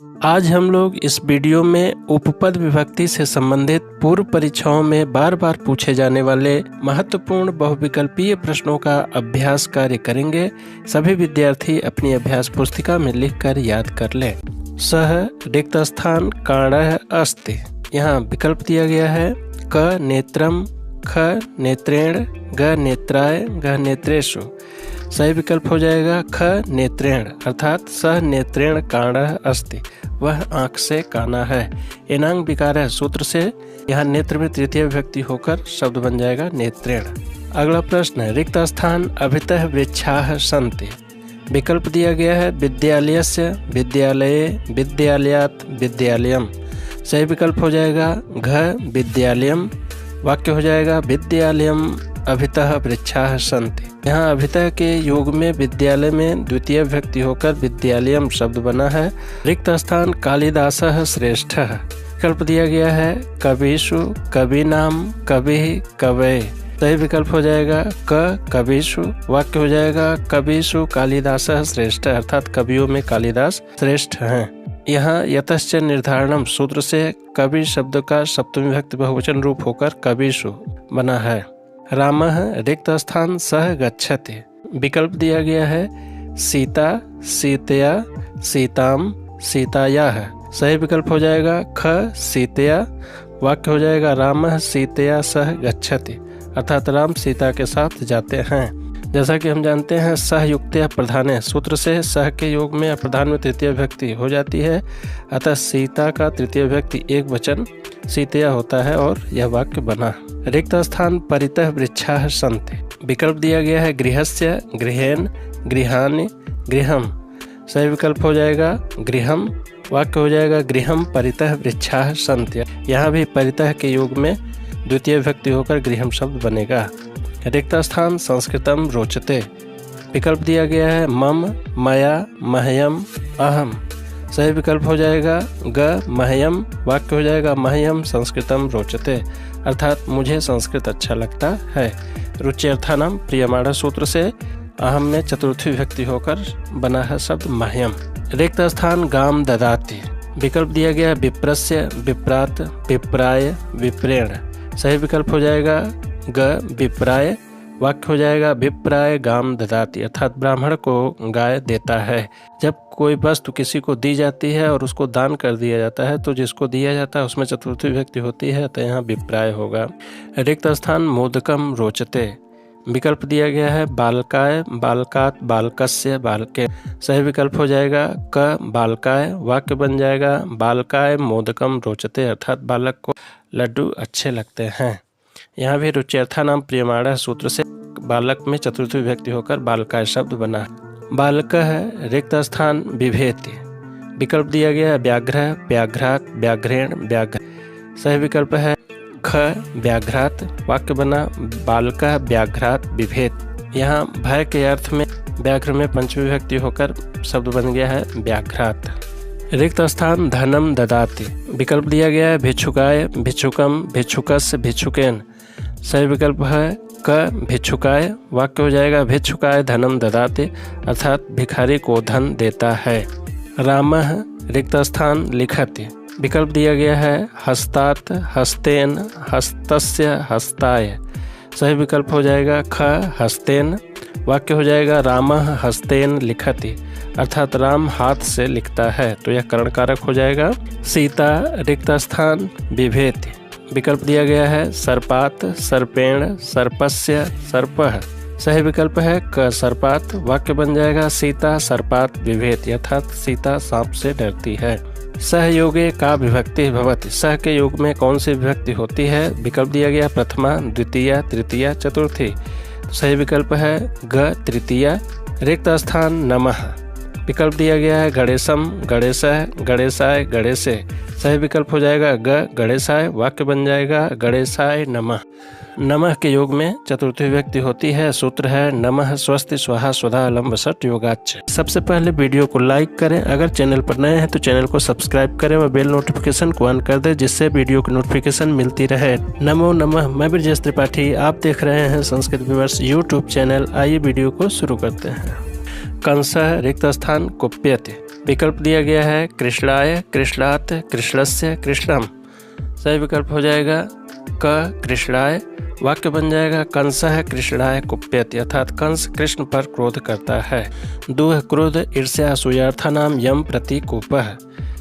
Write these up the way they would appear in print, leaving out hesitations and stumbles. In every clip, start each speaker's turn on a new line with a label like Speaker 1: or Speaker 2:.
Speaker 1: आज हम लोग इस वीडियो में उपपद विभक्ति से संबंधित पूर्व परीक्षाओं में बार बार पूछे जाने वाले महत्वपूर्ण बहुविकल्पीय प्रश्नों का अभ्यास कार्य करेंगे। सभी विद्यार्थी अपनी अभ्यास पुस्तिका में लिखकर याद कर लें। सह रिक्त स्थान काणः अस्ति। यहाँ विकल्प दिया गया है क नेत्रम, ख नेत्रेण, ग नेत्राय, घ नेत्रेषु। सही विकल्प हो जाएगा ख नेत्रेण, अर्थात सह नेत्रेण काणः अस्ति, वह आंख से काना है। एनांग विकारः सूत्र से यहाँ नेत्र में तृतीय विभक्ति होकर शब्द बन जाएगा नेत्रेण। अगला प्रश्न है रिक्त स्थान अभितः वृक्षाः सन्ति। विकल्प दिया गया है विद्यालयस्य, विद्यालये, विद्यालयात्, विद्यालयम्। सही विकल्प हो जाएगा घ विद्यालयम्। वाक्य हो जाएगा विद्यालयम् अभितः वृक्षाः सन्ति। यहाँ अभितः के योग में विद्यालय में द्वितीय विभक्ति होकर विद्यालयम् शब्द बना है। रिक्त स्थान कालिदासः श्रेष्ठः। विकल्प दिया गया है कविषु, कवीनाम, कविः, कवये। सही विकल्प हो जाएगा क कविषु। वाक्य हो जाएगा कविषु कालिदासः श्रेष्ठ, अर्थात कवियों में कालिदास श्रेष्ठ हैं। यहाँ यतश्च निर्धारणम सूत्र से कवि शब्द का सप्तमी विभक्ति बहुवचन रूप होकर कविषु बना है। रामः रिक्त स्थान सह गच्छति। विकल्प दिया गया है सीता, सीतया, सीताम, सीतायाः। सही विकल्प हो जाएगा ख सीतया। वाक्य हो जाएगा रामः सीतया सह गच्छति, अर्थात राम सीता के साथ जाते हैं। जैसा कि हम जानते हैं सह युक्तया प्रधाने सूत्र से सह के योग में प्रधान में तृतीय विभक्ति हो जाती है, अतः सीता का तृतीय विभक्ति एक वचन सीतया होता है और यह वाक्य बना। रिक्त स्थान परितः वृक्षाः सन्ति। विकल्प दिया गया है गृहस्य, गृहेन, गृहाणि, गृहम्। सही विकल्प हो जाएगा गृहम्। वाक्य हो जाएगा गृहम् परितः वृक्षाः सन्ति। यहाँ भी परितः के योग में द्वितीय विभक्ति होकर गृहम् शब्द बनेगा। रिक्त स्थान संस्कृतम रोचते। विकल्प दिया गया है मम, मया, मह्यम, अहम। सही विकल्प हो जाएगा ग मह्यम। वाक्य हो जाएगा मह्यम संस्कृतम रोचते, अर्थात मुझे संस्कृत अच्छा लगता है। रुच्यर्थानाम प्रियमाणः सूत्र से अहम में चतुर्थी विभक्ति होकर बना है शब्द मह्यम। रिक्त स्थान गाम ददाति। विकल्प दिया गया है विप्रस्य, विप्रात, विप्राय, विप्रेण। सही विकल्प हो जाएगा ग विप्राय। वाक्य हो जाएगा विप्राय गाम ददाति, अर्थात ब्राह्मण को गाय देता है। जब कोई वस्तु किसी को दी जाती है और उसको दान कर दिया जाता है तो जिसको दिया जाता है उसमें चतुर्थी विभक्ति होती है, तो यहाँ विप्राय होगा। रिक्त स्थान मोदकम रोचते। विकल्प दिया गया है बालकाय, बालकात्, बालकस्य, बालके। सही विकल्प हो जाएगा क बालकाय। वाक्य बन जाएगा बालकाय मोदकम रोचते, अर्थात बालक को लड्डू अच्छे लगते हैं। यहाँ भी रुच्यर्थानाम प्रियमाणः सूत्र से बालक में चतुर्थी विभक्ति होकर बालकाय शब्द बना। बालकः रिक्त स्थान बिभेति। विकल्प दिया गया है व्याघ्रः, व्याघ्रात्, व्याघ्रेण, व्याघ्र। सही विकल्प है ख व्याघ्रात्। वाक्य बना बालकः व्याघ्रात् बिभेत। यहाँ भय के अर्थ में व्याघ्र में पंचमी विभक्ति होकर शब्द बन गया है व्याघ्रात्। रिक्त स्थान धनम ददाति। विकल्प दिया गया है भिक्षुकाय, भिक्षुकम, भिक्षुकस्य, भिक्षुकेन। सही विकल्प है क भिक्षुकाय। वाक्य हो जाएगा भिक्षुकाय धनम ददाति, अर्थात भिखारी को धन देता है। रामः रिक्त स्थान लिखति। विकल्प दिया गया है हस्तात्, हस्तेन, हस्तस्य, हस्ताय। सही विकल्प हो जाएगा ख हस्तेन। वाक्य हो जाएगा रामः हस्तेन लिखति, अर्थात राम हाथ से लिखता है, तो यह करणकारक हो जाएगा। सीता रिक्त स्थान बिभेति। विकल्प दिया गया है सर्पात्, सर्पेण, सर्पस्य, सर्पः। सही विकल्प है क सर्पात्। वाक्य बन जाएगा सीता सर्पात् बिभेति, अर्थात सीता सांप से डरती है। सहयोगे का विभक्ति भवति। सह के योग में कौन सी विभक्ति होती है? विकल्प दिया गया प्रथमा, द्वितीया, तृतीया, चतुर्थी। सही विकल्प है ग तृतीया। रिक्त स्थान नमः। विकल्प दिया गया है गणेशम, गणेशः, गणेशाय, गणेशे। सही विकल्प हो जाएगा ग गणेशाय। वाक्य बन जाएगा गणेशाय नमः। नमः के योग में चतुर्थी विभक्ति होती है। सूत्र है नमः स्वस्ति स्वाहा स्वधा लंब सट योगाच्च। सबसे पहले वीडियो को लाइक करें, अगर चैनल पर नए हैं तो चैनल को सब्सक्राइब करें व बेल नोटिफिकेशन को ऑन कर दें, जिससे वीडियो की नोटिफिकेशन मिलती रहे। नमो नमः। मैं ब्रजेश त्रिपाठी, आप देख रहे हैं संस्कृत विवर्स यूट्यूब चैनल। आइए वीडियो को शुरू करते हैं। कंसः रिक्त स्थान कुप्यते। विकल्प दिया गया है कृष्णाय, कृष्णात, कृष्णस्य, कृष्णम। सही विकल्प हो जाएगा क कृष्णाय। वाक्य बन जाएगा कंसः कृष्णाय कुप्यति, अर्थात कंस कृष्ण पर क्रोध करता है। दुह, क्रोध, ईर्ष्या, असूयार्थानाम यम प्रति कोपः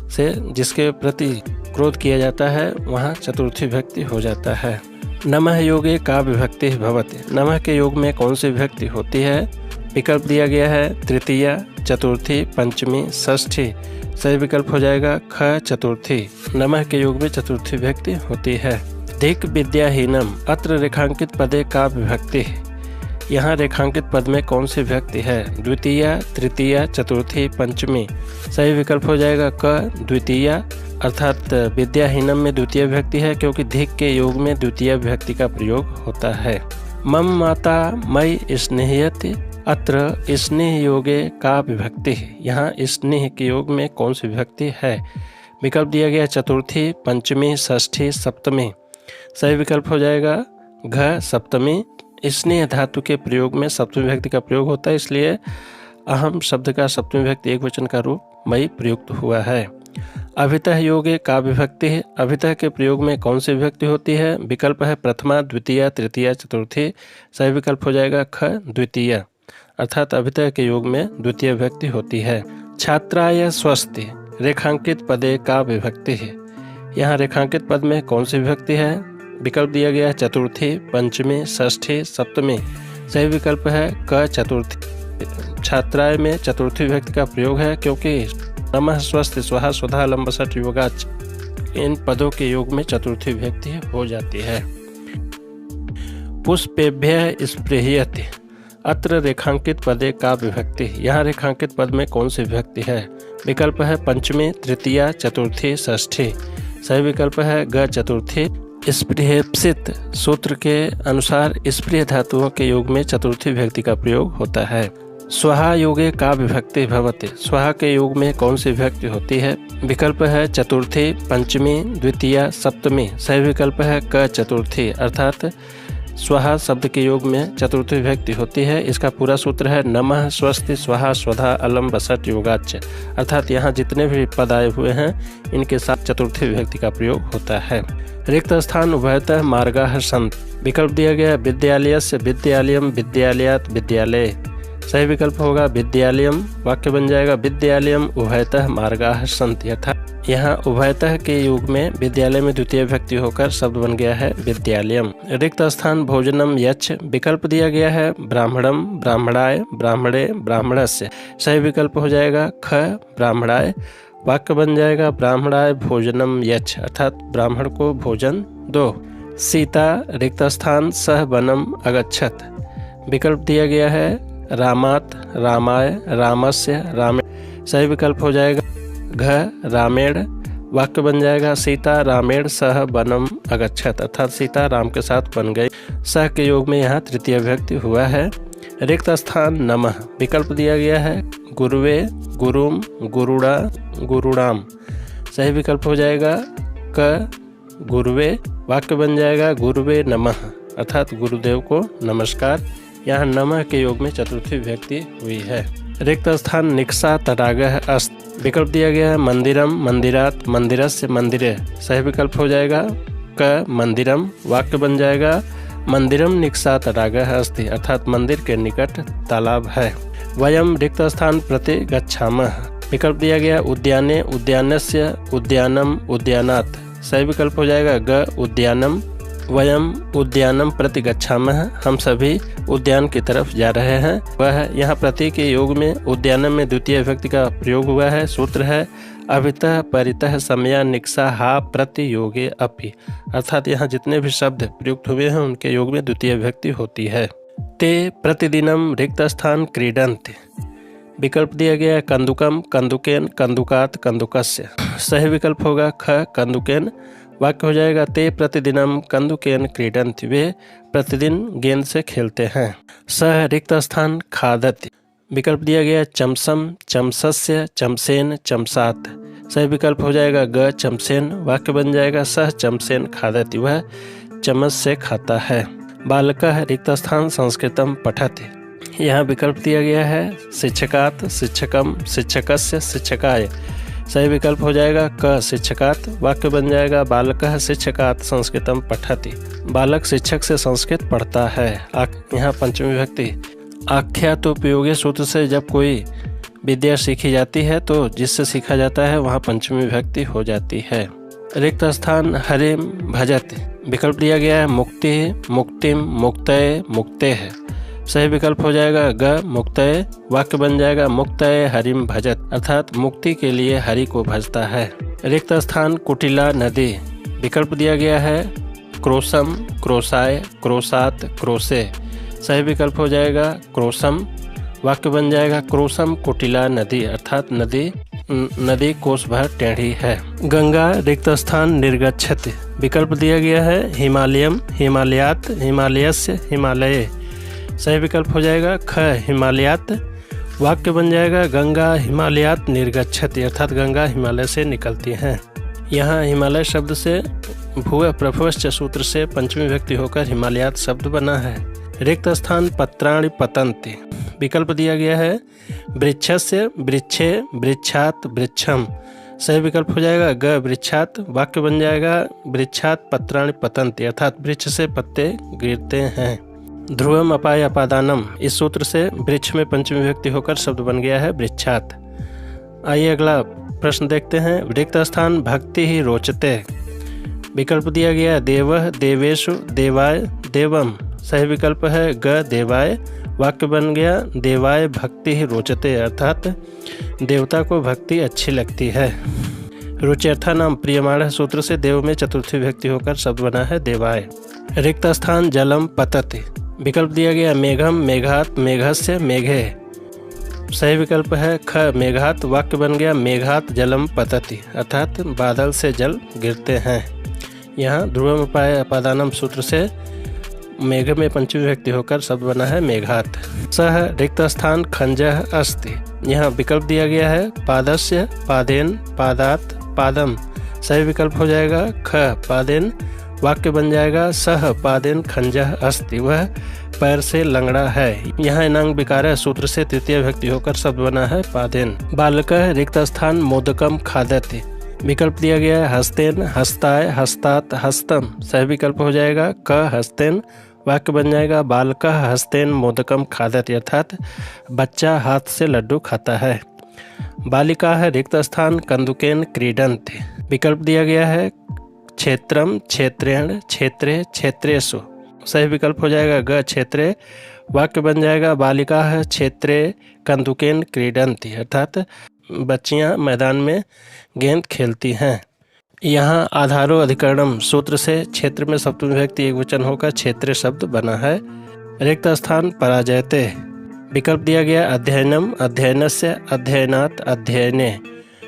Speaker 1: से जिसके प्रति क्रोध किया जाता है वहाँ चतुर्थी विभक्ति हो जाता है। नमः योगे का विभक्ति भवति। नमः के योग में कौन सी विभक्ति होती है? विकल्प दिया गया है तृतीया, चतुर्थी, पंचमी, षष्ठी। सही विकल्प हो जाएगा ख चतुर्थी। नमः के योग में चतुर्थी विभक्ति होती है। धिक विद्याहीनम, अत्र रेखांकित पदे का विभक्ति। यहाँ रेखांकित पद में कौन सी विभक्ति है? द्वितीया, तृतीया, चतुर्थी, पंचमी। सही विकल्प हो जाएगा क द्वितीया, अर्थात विद्याहीनम में द्वितीय विभक्ति है क्योंकि धिक के योग में द्वितीय विभक्ति का प्रयोग होता है। मम माता मयि स्नेहयति, अत्र स्नेह योगे का विभक्ति है। यहाँ स्नेह के योग में कौन सी विभक्ति है? विकल्प दिया गया चतुर्थी, पंचमी, षष्ठी, सप्तमी। सही विकल्प हो जाएगा घ सप्तमी। स्नेह धातु के प्रयोग में सप्तमी विभक्ति का प्रयोग होता है, इसलिए अहम शब्द का सप्तमी विभक्ति एक वचन का रूप मयि प्रयुक्त हुआ है। अभितः योगे का विभक्ति है। अभितः के प्रयोग में कौन सी विभक्ति होती है? विकल्प है प्रथमा, द्वितीया, तृतीया, चतुर्थी। सही विकल्प हो जाएगा ख द्वितीय, अर्थात अभितः के योग में द्वितीय विभक्ति होती है। छात्राय स्वस्ति, रेखांकित पदे का विभक्ति है। यहाँ रेखांकित पद में कौन सी विभक्ति है? विकल्प दिया गया है चतुर्थी, पंचमी, षष्ठी, सप्तमी। सही विकल्प है क चतुर्थी। छात्राय में चतुर्थी विभक्ति का प्रयोग है क्योंकि नमः, स्वस्ति, स्वाहा, स्वधा, लंबसट, योगाच इन पदों के योग में चतुर्थी विभक्ति हो जाती है। पुष्पेभ्यः स्पृह्यति, अत्र रेखांकित पदे का विभक्ति। यहाँ रेखांकित पद में कौन सी विभक्ति है? विकल्प है पंचमी, तृतीया, चतुर्थी, षष्ठी। सही विकल्प है ग चतुर्थी। स्पृहेप्सित सूत्र के अनुसार स्पृह धातुओं के योग में चतुर्थी विभक्ति का प्रयोग होता है। स्वाहा योगे का विभक्ति भवति, स्वाहा के योग में कौन सी विभक्ति होती है? विकल्प है चतुर्थी, पंचमी, द्वितीया, सप्तमी। सही विकल्प है क चतुर्थी, अर्थात स्वाहा शब्द के योग में चतुर्थी विभक्ति होती है। इसका पूरा सूत्र है नमः, स्वस्ति, स्वाहा, स्वधा, अलम, बसट, योगाच, अर्थात यहाँ जितने भी पद आए हुए हैं इनके साथ चतुर्थी विभक्ति का प्रयोग होता है। रिक्त स्थान उभयतः मार्गाः सन्ति, विकल्प दिया गया विद्यालयस्य, विद्यालयम, विद्यालयात्, विद्यालय। सही विकल्प होगा विद्यालयम। वाक्य बन जाएगा विद्यालयम उभयतः मार्गाः सन्ति, अर्थात यहाँ उभयतः के योग में विद्यालय में द्वितीय विभक्ति होकर शब्द बन गया है विद्यालयम। रिक्त स्थान भोजनम यच्छ, विकल्प दिया गया है ब्राह्मणम, ब्राह्मणाय, ब्राह्मणे, ब्राह्मणस्य। सही विकल्प हो जाएगा ख ब्राह्मणाय। वाक्य बन जाएगा ब्राह्मणाय भोजनम यच्छ, अर्थात ब्राह्मण को भोजन दो। सीता रिक्त स्थान सह वनम अगच्छत, विकल्प दिया गया है रामात, रामाय, रामस्य, रामेण। सही विकल्प हो जाएगा घ रामेण। वाक्य बन जाएगा सीता रामेण सह वनम अगच्छत, अर्थात सीता राम के साथ बन गई। सह के योग में यहाँ तृतीय विभक्ति हुआ है। रिक्त स्थान नमः, विकल्प दिया गया है गुरुवे, गुरुम, गुरुड़ा, गुरुणाम। सही विकल्प हो जाएगा क गुरुवे। वाक्य बन जाएगा गुरुवे नमः, अर्थात गुरुदेव को नमस्कार। यहाँ नमः के योग में चतुर्थी विभक्ति हुई है। रिक्त स्थान निक्सा तडागः अस्त, विकल्प दिया गया है मंदिरम, मंदिरात, मंदिरस्य, मंदिरे। सही विकल्प हो जाएगा क मंदिरम। वाक्य बन जाएगा मंदिरम निक्सा तडागः अस्ति, अर्थात मंदिर के निकट तालाब है। वयम रिक्त स्थान प्रति गच्छामः, विकल्प दिया गया उद्याने, उद्यानस्य, उद्यानम, उद्यानात्। सही विकल्प हो जाएगा ग उद्यानम। वयम उद्यानम प्रति गच्छामः, हम सभी उद्यान की तरफ जा रहे हैं। वह यहाँ प्रति के योग में उद्यानम में द्वितीय विभक्ति का प्रयोग हुआ है। सूत्र है अभितः परितः समया निक्सा हा प्रति योगे अपि, अर्थात यहाँ जितने भी शब्द प्रयुक्त हुए हैं उनके योग में द्वितीय विभक्ति होती है। ते प्रतिदिनम रिक्त स्थान क्रीडन्ति, विकल्प दिया गया है कंदुकम, कंदुकेन, कंदुकात, कंदुकस्य। सही विकल्प होगा ख कंदुकेन। वाक्य हो जाएगा ते प्रतिदिनम कंदुकेन क्रीडन्ति, वे प्रतिदिन गेंद से खेलते हैं। सह रिक्त स्थान खादति, विकल्प दिया गया चमसम, चमसस्य, चमसेन, चमसात। सही विकल्प हो जाएगा ग चमसेन। वाक्य बन जाएगा सह चमसेन खादति, वह चम्मच से खाता है। बालकः रिक्त स्थान संस्कृतम पठति, यहाँ विकल्प दिया गया है शिक्षकात्, शिक्षकम, शिक्षकस्य, शिक्षकाय। सही विकल्प हो जाएगा क शिक्षकात्। वाक्य बन जाएगा बालकः शिक्षकात् संस्कृतम पठति। बालक शिक्षक से संस्कृत पढ़ता है। यहाँ पंचमी विभक्ति। आख्यात उपयोगी सूत्र से जब कोई विद्या सीखी जाती है तो जिससे सीखा जाता है वहाँ पंचमी विभक्ति हो जाती है। रिक्त स्थान हरिम भजत। विकल्प दिया गया है मुक्ति, मुक्तिम, मुक्तये, मुक्तेः। सही विकल्प हो जाएगा ग मुक्तये। वाक्य बन जाएगा मुक्तये हरिम भजत, अर्थात मुक्ति के लिए हरि को भजता है। रिक्त स्थान कुटिला नदी। विकल्प दिया गया है क्रोशम, क्रोशाय, क्रोशात, क्रोशे। सही विकल्प हो जाएगा क्रोशम। वाक्य बन जाएगा क्रोशम कुटिला नदी, अर्थात नदी कोस भर टेढ़ी है। गंगा रिक्त स्थान निर्गच्छति। विकल्प दिया गया है हिमालयम, हिमालयात, हिमालयस्य, हिमालये। सही विकल्प हो जाएगा ख हिमालयात। वाक्य बन जाएगा गंगा हिमालयात निर्गच्छति, अर्थात गंगा हिमालय से निकलती हैं। यहाँ हिमालय शब्द से भूय प्रभवश्च सूत्र से पंचमी विभक्ति होकर हिमालयात शब्द बना है। रिक्त स्थान पत्राणि पतन्ति। विकल्प दिया गया है वृक्षस्य, वृक्षे, वृक्षात, वृक्षम। सही विकल्प हो जाएगा ग वृक्षात। वाक्य बन जाएगा वृक्षात पत्राणि पतन्ति, अर्थात वृक्ष से पत्ते गिरते हैं। ध्रुवम अपाय अपादानम। इस सूत्र से वृक्ष में पंचमी विभक्ति होकर शब्द बन गया है वृक्षात। आइए अगला प्रश्न देखते हैं। रिक्त स्थान भक्ति ही रोचते। विकल्प दिया गया देवः, देवेषु, देवाय, देवम। सही विकल्प है ग देवाय। वाक्य बन गया देवाय भक्ति ही रोचते, अर्थात देवता को भक्ति अच्छी लगती है। रुच्यर्था नाम प्रियमाण सूत्र से देव में चतुर्थी विभक्ति होकर शब्द बना है देवाय। रिक्त स्थान जलम पतति। विकल्प दिया गया मेघम, मेघात, मेघस्य, मेघे। सही विकल्प है ख मेघात। वाक्य बन गया मेघात जलम पतति, अर्थात बादल से जल गिरते हैं। यहाँ ध्रुवम अपाय अपादानम सूत्र से मेघ में पंचमी विभक्ति होकर शब्द बना है मेघात। सह रिक्त स्थान खंजः अस्ति। यहाँ विकल्प दिया गया है पादस्य, पादेन, पादात, पादम। सही विकल्प हो जाएगा ख पादेन। वाक्य बन जाएगा सह पादेन खंजः अस्ति, वह पैर से लंगड़ा है। यहाँ इनांग विकार सूत्र से तृतीय विभक्ति होकर शब्द बना है पादेन। बालकः रिक्त स्थान मोदकम खादति। विकल्प दिया गया है हस्तेन, हस्ताय, हस्तात, हस्तम। सही विकल्प हो जाएगा क हस्तेन। वाक्य बन जाएगा बालकः हस्तेन मोदकम खादति, अर्थात बच्चा हाथ से लड्डू खाता है। बालिका है रिक्त स्थान कंदुकेन क्रीडन्ति। विकल्प दिया गया है क्षेत्रम, क्षेत्रेण, क्षेत्रे, क्षेत्रेषु। सही विकल्प हो जाएगा ग क्षेत्रे। वाक्य बन जाएगा बालिका है क्षेत्रे कंदुकेन क्रीडन्ति, अर्थात बच्चियां मैदान में गेंद खेलती हैं। यहाँ आधारो अधिकरणम सूत्र से क्षेत्र में सप्तमी विभक्ति एकवचन होकर क्षेत्रे शब्द बना है। रिक्त स्थान पराजयते। विकल्प दिया गया अध्ययनम, अध्ययनस्य, अध्ययनात्, अध्ययने।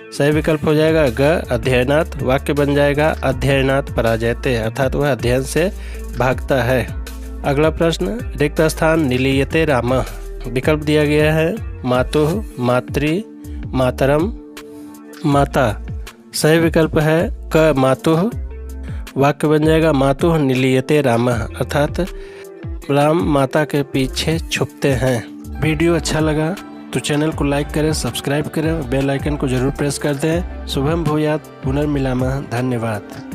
Speaker 1: सही विकल्प हो जाएगा ग अध्ययनात्। वाक्य बन जाएगा अध्ययनात् पराजयते, अर्थात वह अध्ययन से भागता है। अगला प्रश्न रिक्त स्थान निलीयते रामः। विकल्प दिया गया है मातुः, मातृ, मातरम, माता। सही विकल्प है क मातुः। वाक्य बन जाएगा मातुः निलीयते रामः, अर्थात राम माता के पीछे छुपते हैं। वीडियो अच्छा लगा तो चैनल को लाइक करें, सब्सक्राइब करें, बेल आइकन को जरूर प्रेस कर दें। शुभम भूयात्, पुनर्मिलामः। धन्यवाद।